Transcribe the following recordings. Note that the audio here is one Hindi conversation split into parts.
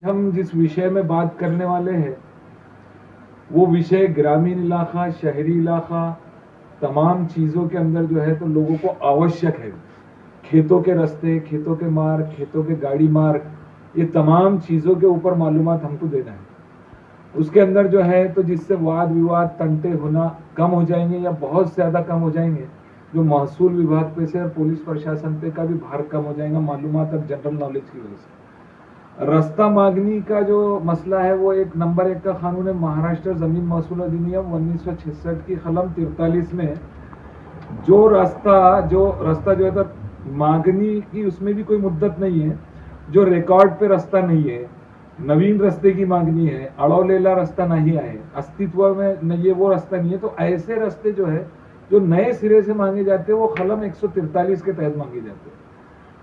हम जिस विषय में बात करने वाले हैं वो विषय ग्रामीण इलाका, शहरी इलाका, तमाम चीज़ों के अंदर जो है तो लोगों को आवश्यक है। खेतों के रास्ते, खेतों के मार्ग, खेतों के गाड़ी मार्ग, ये तमाम चीज़ों के ऊपर मालूमात हमको देना है। उसके अंदर जो है तो जिससे वाद विवाद, तंटे होना कम हो जाएंगे या बहुत ज़्यादा कम हो जाएंगे। जो महसूल विभाग पे से और पुलिस प्रशासन पे का भी भार कम हो जाएगा मालूमात और जनरल नॉलेज की वजह से। रास्ता मांगनी का जो मसला है वो एक नंबर 1 का कानून है। महाराष्ट्र जमीन महसूल अधिनियम 1966 की कलम 43 में जो रास्ता जो है तो मांगनी की, उसमें भी कोई मुद्दत नहीं है। जो रिकॉर्ड पे रास्ता नहीं है, नवीन रास्ते की मांगनी है, अड़ौलेला रास्ता नहीं आए, अस्तित्व में नहीं है, वो रास्ता नहीं है, तो ऐसे रास्ते जो है जो नए सिरे से मांगे जाते हैं वो कलम 143 के तहत मांगे जाते हैं।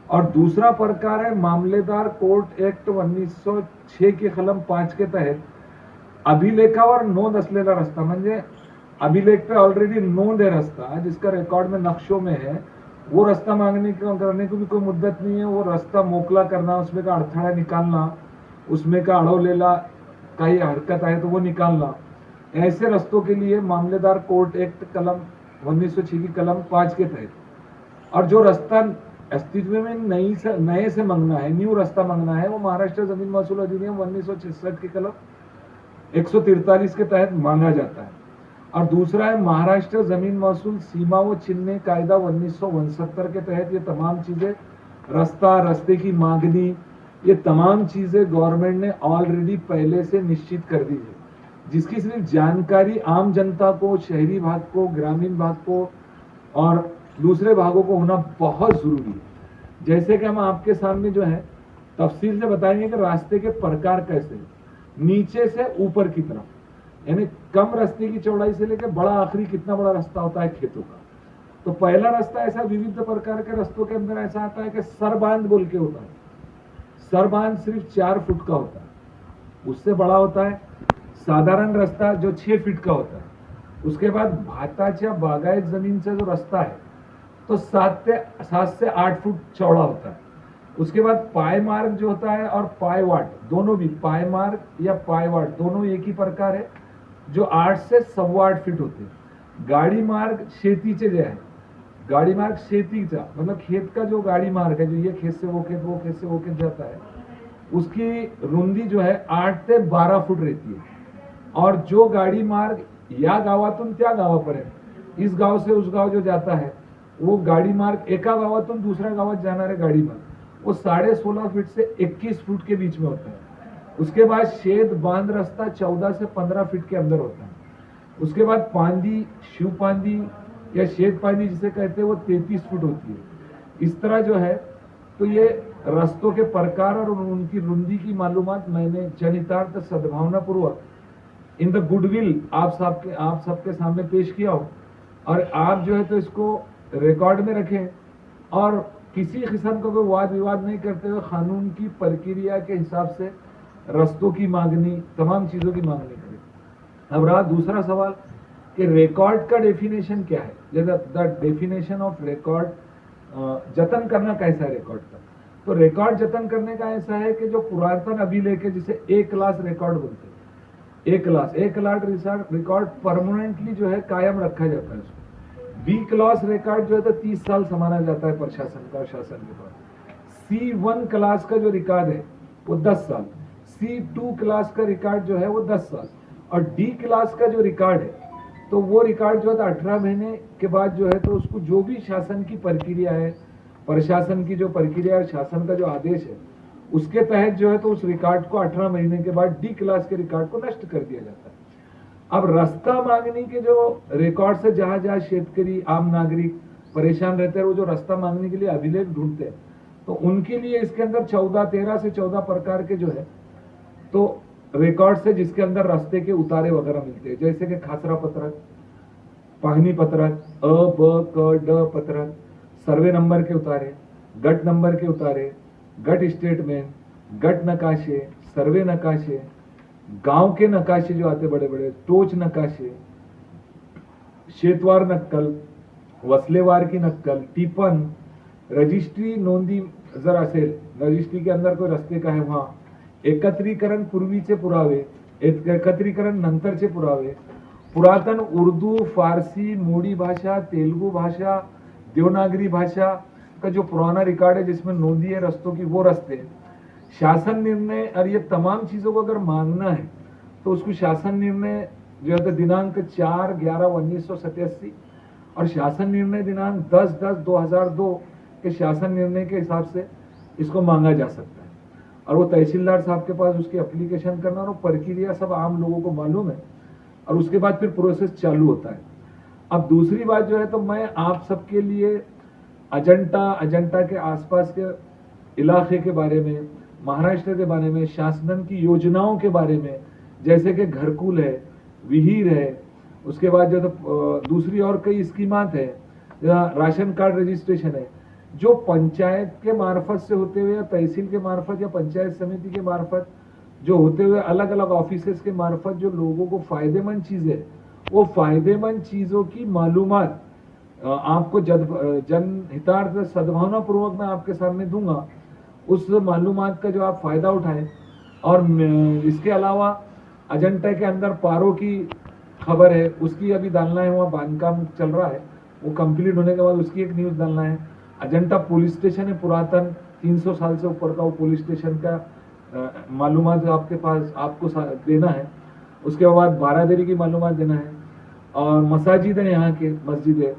और दूसरा प्रकार है मामलेदार कोर्ट एक्ट 1906 की कलम 5 के तहत अभिलेखावर नोंद असलेला रस्ता, म्हणजे अभिलेख पे ऑलरेडी नोंद है रास्ता, जिसका रिकॉर्ड में नक्शों में है, वो रास्ता मांगने करने को भी कोई मुद्दत नहीं है। वो रास्ता मोकला करना, उसमें का अड़थड़ा निकालना, उसमें का अड़ौलेला कई हरकत है तो वो निकालना, ऐसे रास्तों के लिए मामलेदार कोर्ट एक्ट कलम 1906 की कलम 5 के तहत। और जो रास्ता अस्तित्व में नए से मांगना है, न्यू रास्ता मांगना है, वो महाराष्ट्र जमीन महसूल अधिनियम 1966 की कलम 143 के तहत मांगा जाता है। और दूसरा है महाराष्ट्र जमीन महसूल सीमा व चिन्ह कायदा 1969 के तहत। ये तमाम चीजें, रास्ते की मांगनी, ये तमाम चीजें गवर्नमेंट ने ऑलरेडी पहले से निश्चित कर दी है, जिसकी सिर्फ जानकारी आम जनता को, शहरी भाग को, ग्रामीण भाग को और दूसरे भागों को होना बहुत जरूरी है। जैसे कि हम आपके सामने जो है तफसील से बताएंगे कि रास्ते के प्रकार कैसे हैं, नीचे से ऊपर की तरफ, यानी कम रास्ते की चौड़ाई से लेकर बड़ा आखिरी कितना बड़ा रास्ता होता है खेतों का। तो पहला रास्ता ऐसा विविध प्रकार के रास्तों के अंदर ऐसा आता है कि सरबांध बोल के होता है। सरबांध सिर्फ 4 फुट का होता है, उससे बड़ा होता है साधारण रास्ता जो 6 फीट का होता है। उसके बाद भाताच्या बागायत जमीन से जो रास्ता है तो 7 से 8 फुट चौड़ा होता है। उसके बाद पाय मार्ग जो होता है और पाय वाट, दोनों भी पाय मार्ग या पाय वाट दोनों एक ही प्रकार है, जो 8 से 8.25 फीट होते हैं। गाड़ी मार्ग शेतीचे जे आहे, गाड़ी मार्ग शेतीचा मतलब खेत का जो गाड़ी मार्ग है, जो ये खेत से वो खेत, वो खेत से वो खेत जाता है, उसकी रुंदी जो है 8 से 12 फुट रहती है। और जो गाड़ी मार्ग या गावातून त्या गावापर्यंत, इस गाव से उस गाव जो जाता है, वो गाड़ी मार्ग एका गावातून दूसऱ्या गावात जाणारे गाड़ी मार्ग वो 16.5 फीट से 21 फुट के बीच में होता है। उसके बाद शेद बांध रास्ता 14 से 15 फीट के अंदर होता है। उसके बाद पांदी, शिव पांदी या शेद पांदी जिसे कहते हैं वो 33 फुट होती है। इस तरह जो है तो ये रास्तों के प्रकार और उनकी रुंदी की मालूमात मैंने जनहितार्थ सद्भावना पूर्वक इन द गुडविल आप सबके सामने पेश किया हो, और आप जो है तो इसको रिकॉर्ड में रखें और किसी किस्म का कोई वाद विवाद नहीं करते हुए कानून की प्रक्रिया के हिसाब से रास्तों की मांगनी, तमाम चीजों की मांगनी करें। अब रहा दूसरा सवाल कि रिकॉर्ड का डेफिनेशन क्या है, जैसे द डेफिनेशन ऑफ रिकॉर्ड, जतन करना कैसा है रिकॉर्ड का। तो रिकॉर्ड जतन करने का ऐसा है कि जो पुरातन अभिलेख है, जिसे ए क्लास रिकॉर्ड बोलते हैं, ए क्लास रिकॉर्ड परमानेंटली जो है कायम रखा जाता है। बी क्लास रिकॉर्ड जो है तो 30 साल संभाला जाता है प्रशासन का, शासन के द्वारा। C1 क्लास का जो रिकॉर्ड है वो 10 साल, C2 क्लास का रिकॉर्ड जो है वो 10 साल, और डी क्लास का जो रिकॉर्ड है तो वो रिकॉर्ड जो है 18 महीने के बाद जो है तो उसको जो भी शासन की प्रक्रिया है, प्रशासन की जो प्रक्रिया है, शासन का जो आदेश है, उसके तहत जो है तो उस रिकॉर्ड को 18 महीने के बाद डी क्लास के रिकॉर्ड को नष्ट कर दिया जाता है। अब रास्ता मांगने के जो रिकॉर्ड से जहां जहां शेतकरी, आम नागरिक परेशान रहते हैं, वो जो रास्ता मांगने के लिए अभिलेख ढूंढते हैं, तो उनके लिए इसके अंदर 13 से 14 प्रकार के जो है तो रिकॉर्ड से, जिसके अंदर रास्ते के उतारे वगैरह मिलते हैं, जैसे कि खासरा पत्रक, पाहनी पत्रक, अ ब क ड पत्रक, सर्वे नंबर के उतारे, गट नंबर के उतारे, गट स्टेटमेंट, गट नकाशे, सर्वे नकाशे, गांव के नकाशे जो आते बड़े बड़े, टोच नकाशे, शेतवार नक्कल, वसलेवार की नक्कल, टिपन, रजिस्ट्री नोंदी जर असेल, रजिस्ट्री के अंदर कोई रास्ते का है वहां, एकत्रीकरण पूर्वीचे पुरावे, एकत्रीकरण नंतरचे पुरावे, पुरातन उर्दू, फारसी, मोडी भाषा, तेलुगु भाषा, देवनागरी भाषा का जो पुराना रिकॉर्ड है जिसमें नोंदी है रस्तों की, वो रस्ते, शासन निर्णय, और ये तमाम चीजों को अगर मांगना है तो उसको शासन निर्णय जो है दिनांक 4/11/1987 और शासन निर्णय दिनांक 10/10/2002 के शासन निर्णय के हिसाब से इसको मांगा जा सकता है। और वो तहसीलदार साहब के पास उसकी एप्लीकेशन करना, और वो प्रक्रिया सब आम लोगों को मालूम है, और उसके बाद फिर प्रोसेस चालू होता है। अब दूसरी बात जो है, तो मैं आप सबके लिए अजंता के आसपास के इलाके के बारे में, महाराष्ट्र के बारे में, शासन की योजनाओं के बारे में, जैसे कि घरकुल है, विहीर है, उसके बाद जो तो दूसरी और कई स्कीमात है, राशन कार्ड रजिस्ट्रेशन है, जो पंचायत के मार्फत से होते हुए या तहसील के मार्फत या पंचायत समिति के मार्फत जो होते हुए अलग अलग ऑफिसेस के मार्फत जो लोगों को फायदेमंद चीजें, वो फायदेमंद चीजों की मालूमात आपको जनहितार्थ सद्भावना पूर्वक मैं आपके सामने दूंगा। उस मालूमात का जो आप फायदा उठाएं। और इसके अलावा अजंता के अंदर पारो की खबर है, उसकी अभी डालना है, वहाँ बांधकाम चल रहा है, वो कंप्लीट होने के बाद उसकी एक न्यूज डालना है। अजंता पुलिस स्टेशन है पुरातन, 300 साल से ऊपर का, वो पुलिस स्टेशन का मालूमात आपके पास आपको देना है। उसके बाद बारादरी की मालूमात देना है। और मसाजिद है, यहाँ के मस्जिद है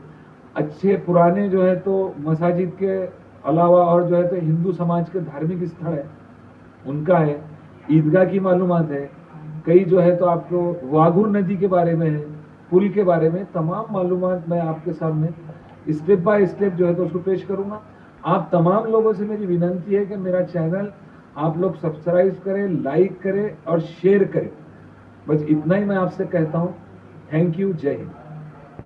अच्छे पुराने जो है, तो मसाजिद के अलावा और जो है तो हिंदू समाज के धार्मिक स्थल है उनका है, ईदगाह की मालूमात है, कई जो है तो आपको वाघुर नदी के बारे में है, पुल के बारे में तमाम मालूमात मैं आपके सामने स्टेप बाय स्टेप जो है तो उसको पेश करूंगा। आप तमाम लोगों से मेरी विनंती है कि मेरा चैनल आप लोग सब्सक्राइब करें, लाइक करें और शेयर करें। बस इतना ही मैं आपसे कहता हूँ। थैंक यू, जय हिंद।